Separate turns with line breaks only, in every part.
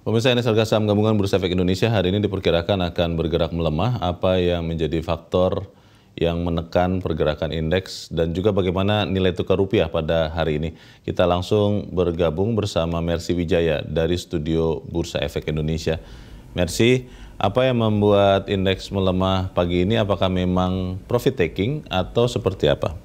Pemirsa, indeks harga saham gabungan Bursa Efek Indonesia hari ini diperkirakan akan bergerak melemah. Apa yang menjadi faktor yang menekan pergerakan indeks dan juga bagaimana nilai tukar rupiah pada hari ini? Kita langsung bergabung bersama Mercy Wijaya dari studio Bursa Efek Indonesia. Mercy, apa yang membuat indeks melemah pagi ini? Apakah memang profit taking atau seperti apa?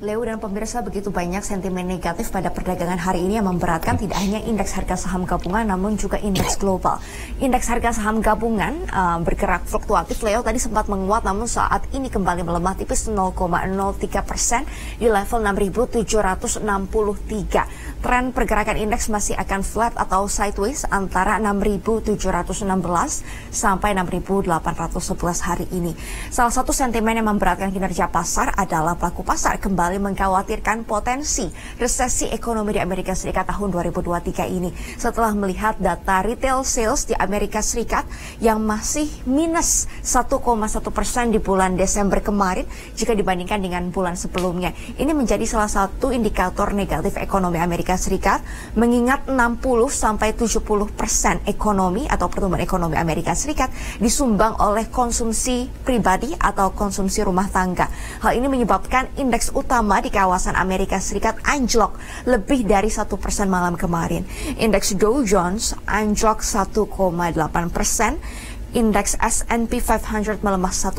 Leo dan pemirsa, begitu banyak sentimen negatif pada perdagangan hari ini yang memberatkan tidak hanya indeks harga saham gabungan namun juga indeks global. Indeks harga saham gabungan bergerak fluktuatif. Leo tadi sempat menguat namun saat ini kembali melemah tipis 0,03% di level 6.763. Tren pergerakan indeks masih akan flat atau sideways antara 6.716 sampai 6.811 hari ini. Salah satu sentimen yang memberatkan kinerja pasar adalah pelaku pasar kembali mengkhawatirkan potensi resesi ekonomi di Amerika Serikat tahun 2023 ini setelah melihat data retail sales di Amerika Serikat yang masih minus 1,1% di bulan Desember kemarin jika dibandingkan dengan bulan sebelumnya. Ini menjadi salah satu indikator negatif ekonomi Amerika Serikat, mengingat 60-70% ekonomi atau pertumbuhan ekonomi Amerika Serikat disumbang oleh konsumsi pribadi atau konsumsi rumah tangga. Hal ini menyebabkan indeks utama di kawasan Amerika Serikat anjlok lebih dari 1% malam kemarin. Indeks Dow Jones anjlok 1,8%. Indeks S&P 500 melemah 1,56%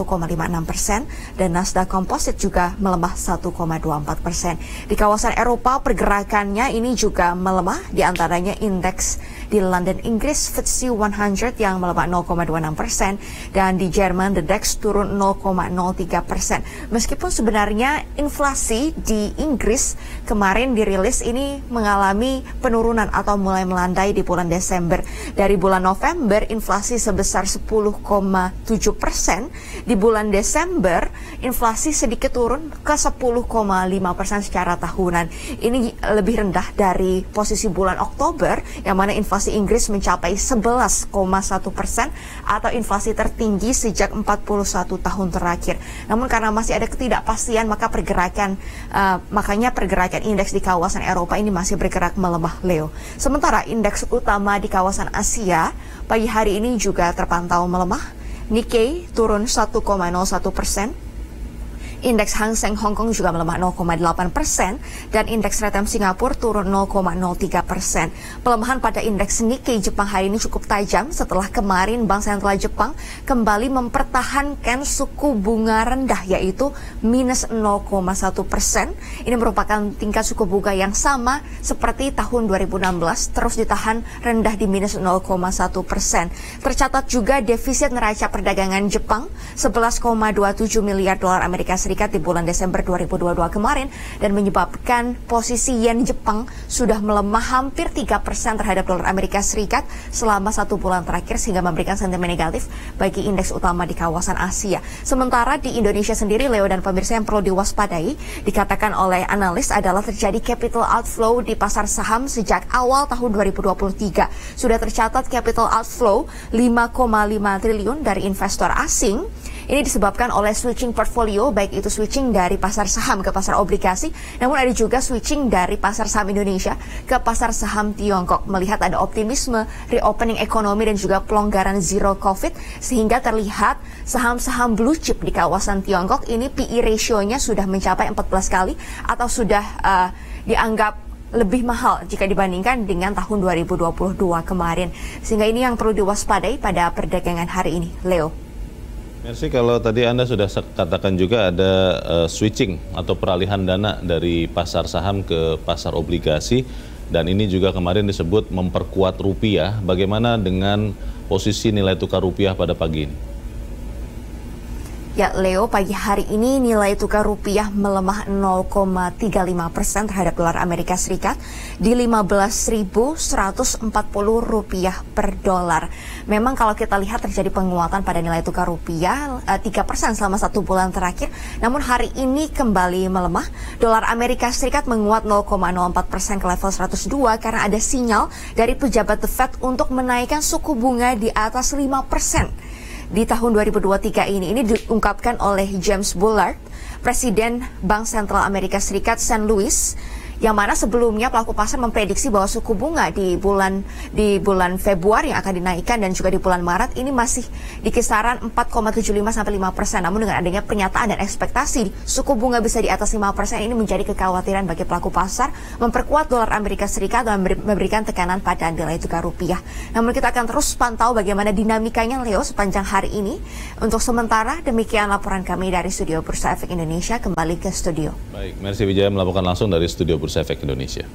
dan Nasdaq Composite juga melemah 1,24%. Di kawasan Eropa pergerakannya ini juga melemah, di antaranya indeks di London Inggris FTSE 100 yang melemah 0,26% dan di Jerman the DAX turun 0,03%. Meskipun sebenarnya inflasi di Inggris kemarin dirilis ini mengalami penurunan atau mulai melandai di bulan Desember. Dari bulan November inflasi sebesar 10,7%, di bulan Desember inflasi sedikit turun ke 10,5% secara tahunan. Ini lebih rendah dari posisi bulan Oktober yang mana inflasi Inggris mencapai 11,1% atau inflasi tertinggi sejak 41 tahun terakhir. Namun karena masih ada ketidakpastian maka makanya pergerakan indeks di kawasan Eropa ini masih bergerak melemah, Leo. Sementara indeks utama di kawasan Asia pagi hari ini juga terpantau melemah. Nikkei turun 1,01%. Indeks Hang Seng Hong Kong juga melemah 0,8% dan indeks Retem Singapura turun 0,03%. Pelemahan pada indeks Nikkei Jepang hari ini cukup tajam setelah kemarin Bank Sentral Jepang kembali mempertahankan suku bunga rendah yaitu minus 0,1%. Ini merupakan tingkat suku bunga yang sama seperti tahun 2016 terus ditahan rendah di minus 0,1%. Tercatat juga defisit neraca perdagangan Jepang 11,27 miliar dolar Amerika Serikat di bulan Desember 2022 kemarin dan menyebabkan posisi yen Jepang sudah melemah hampir 3% terhadap dolar Amerika Serikat selama 1 bulan terakhir sehingga memberikan sentimen negatif bagi indeks utama di kawasan Asia. Sementara di Indonesia sendiri, Leo dan pemirsa, yang perlu diwaspadai dikatakan oleh analis adalah terjadi capital outflow di pasar saham sejak awal tahun 2023. Sudah tercatat capital outflow 5,5 triliun dari investor asing. Ini disebabkan oleh switching portfolio, baik itu switching dari pasar saham ke pasar obligasi, namun ada juga switching dari pasar saham Indonesia ke pasar saham Tiongkok. Melihat ada optimisme, reopening ekonomi dan juga pelonggaran zero COVID, sehingga terlihat saham-saham blue chip di kawasan Tiongkok ini PE ratio-nya sudah mencapai 14 kali atau sudah dianggap lebih mahal jika dibandingkan dengan tahun 2022 kemarin. Sehingga ini yang perlu diwaspadai pada perdagangan hari ini, Leo.
Mercy, kalau tadi Anda sudah katakan juga ada switching atau peralihan dana dari pasar saham ke pasar obligasi dan ini juga kemarin disebut memperkuat rupiah. Bagaimana dengan posisi nilai tukar rupiah pada pagi ini?
Ya, Leo, pagi hari ini nilai tukar rupiah melemah 0,35% terhadap dolar Amerika Serikat di 15.140 rupiah per dolar. Memang kalau kita lihat terjadi penguatan pada nilai tukar rupiah 3% selama 1 bulan terakhir, namun hari ini kembali melemah. Dolar Amerika Serikat menguat 0,04% ke level 102 karena ada sinyal dari pejabat The Fed untuk menaikkan suku bunga di atas 5%. Di tahun 2023 ini diungkapkan oleh James Bullard, Presiden Bank Sentral Amerika Serikat St. Louis. Yang mana sebelumnya pelaku pasar memprediksi bahwa suku bunga di bulan Februari yang akan dinaikkan dan juga di bulan Maret ini masih di kisaran 4,75 sampai 5%. Namun dengan adanya pernyataan dan ekspektasi suku bunga bisa di atas 5% ini menjadi kekhawatiran bagi pelaku pasar, memperkuat dolar Amerika Serikat dan memberikan tekanan pada nilai tukar rupiah. Namun kita akan terus pantau bagaimana dinamikanya Leo sepanjang hari ini. Untuk sementara demikian laporan kami dari Studio Bursa Efek Indonesia. Kembali ke studio.
Baik, Mercy Wijaya melaporkan langsung dari Studio Bursa Efek Indonesia.